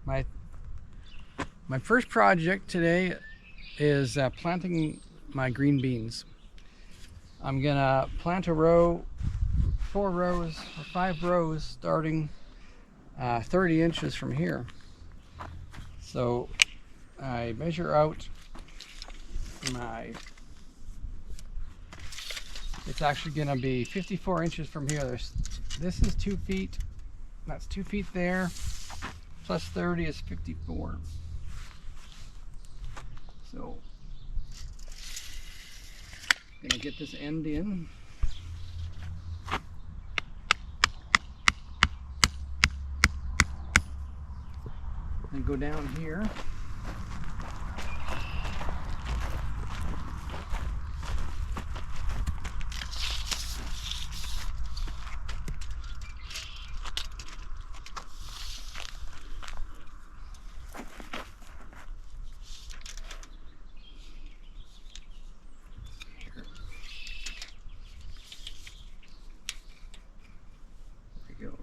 My first project today is planting my green beans. I'm gonna plant a row, 4 rows or 5 rows, starting 30 inches from here. So I measure out it's actually gonna be 54 inches from here. This is 2 feet, that's 2 feet there, plus 30 is 54. So gonna get this end in. And go down here.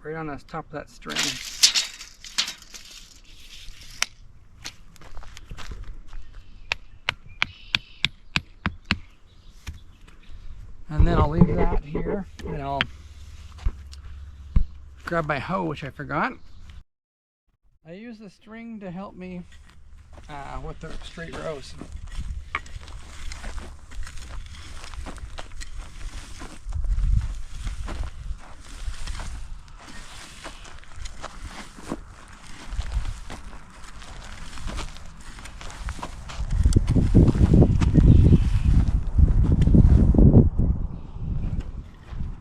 Right on the top of that string. And then I'll leave that here, and I'll grab my hoe, which I forgot. I use the string to help me with the straight rows.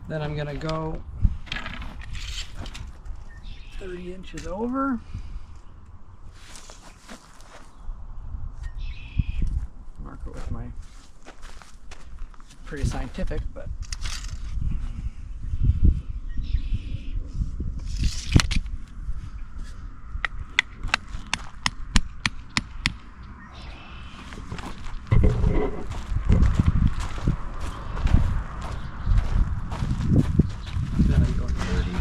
Then I'm gonna go 30 inches over. Mark it with my, pretty scientific, but then I go 30.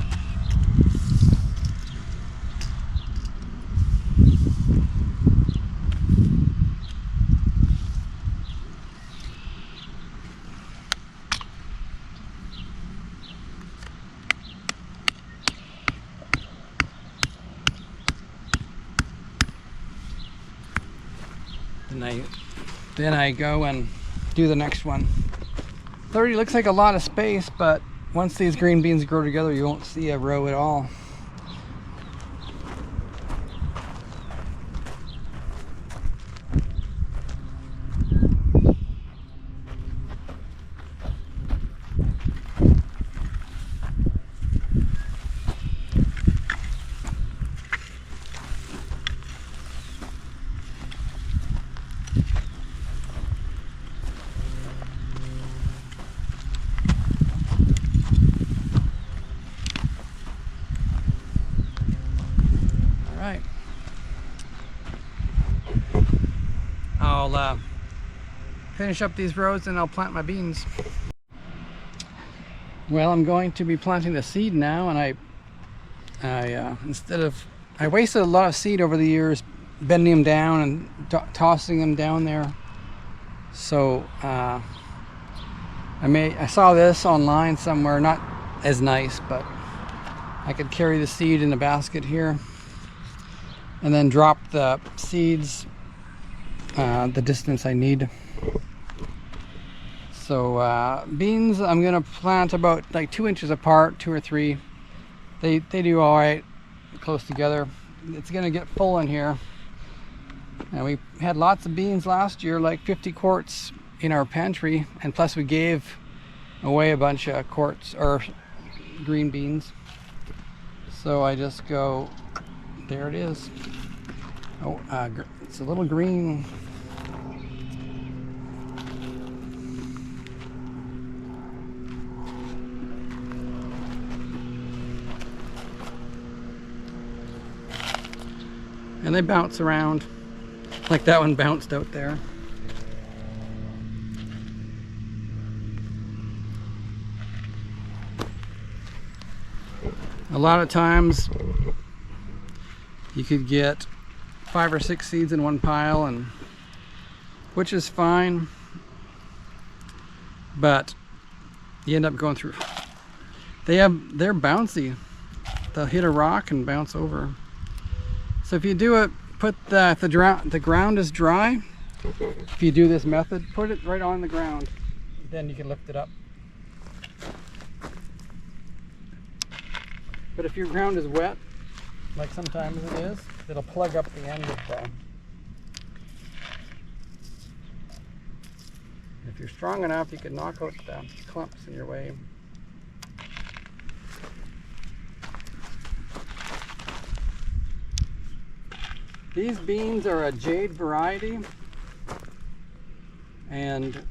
Then I go and do the next one. 30 looks like a lot of space, but once these green beans grow together, you won't see a row at all. Right. I'll finish up these rows and I'll plant my beans. Well, I'm going to be planting the seed now, and I wasted a lot of seed over the years bending them down and tossing them down there. So I saw this online somewhere, not as nice, but I could carry the seed in a basket here and then drop the seeds the distance I need. So beans I'm gonna plant about like 2 inches apart, 2 or 3. They do all right close together. It's gonna get full in here, and we had lots of beans last year, like 50 quarts in our pantry, and plus we gave away a bunch of quarts or green beans. So I just go, there it is. Oh, it's a little green. And they bounce around, like that one bounced out there. A lot of times you could get 5 or 6 seeds in one pile, and which is fine, but you end up going through. They're bouncy. They'll hit a rock and bounce over. So if you do it, put the ground is dry. If you do this method, put it right on the ground. Then you can lift it up. But if your ground is wet, like sometimes it is, it'll plug up the end of the. If you're strong enough, you can knock out the clumps in your way. These beans are a jade variety, and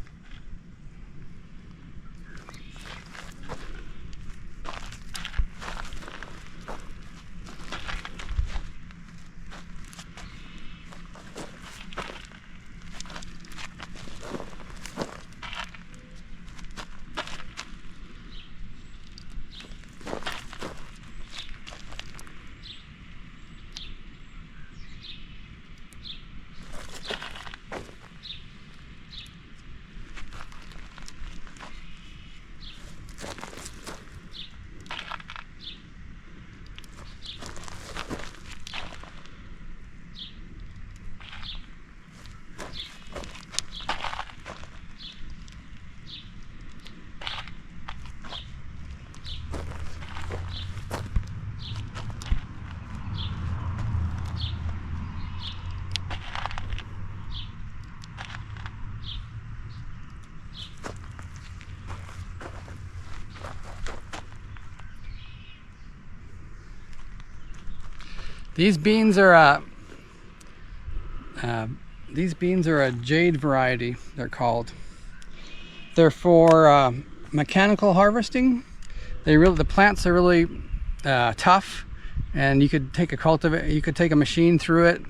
these beans are a jade variety, they're called. They're for mechanical harvesting. The plants are really tough, and you could take a machine through it,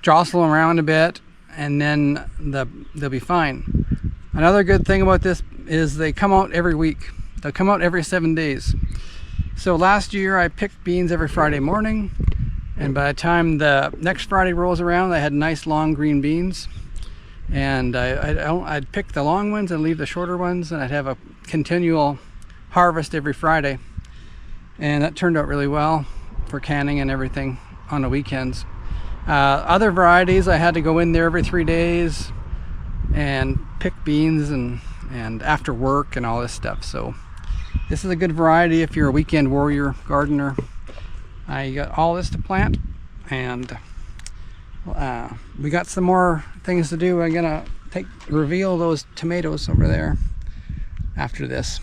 jostle them around a bit, and then they'll be fine. Another good thing about this is they come out every week. They'll come out every 7 days. So last year I picked beans every Friday morning, and by the time the next Friday rolls around, I had nice long green beans. And I'd pick the long ones and leave the shorter ones, and I'd have a continual harvest every Friday. And that turned out really well for canning and everything on the weekends. Other varieties, I had to go in there every 3 days and pick beans and after work and all this stuff. So this is a good variety if you're a weekend warrior gardener. I got all this to plant, and we got some more things to do. I'm gonna reveal those tomatoes over there after this.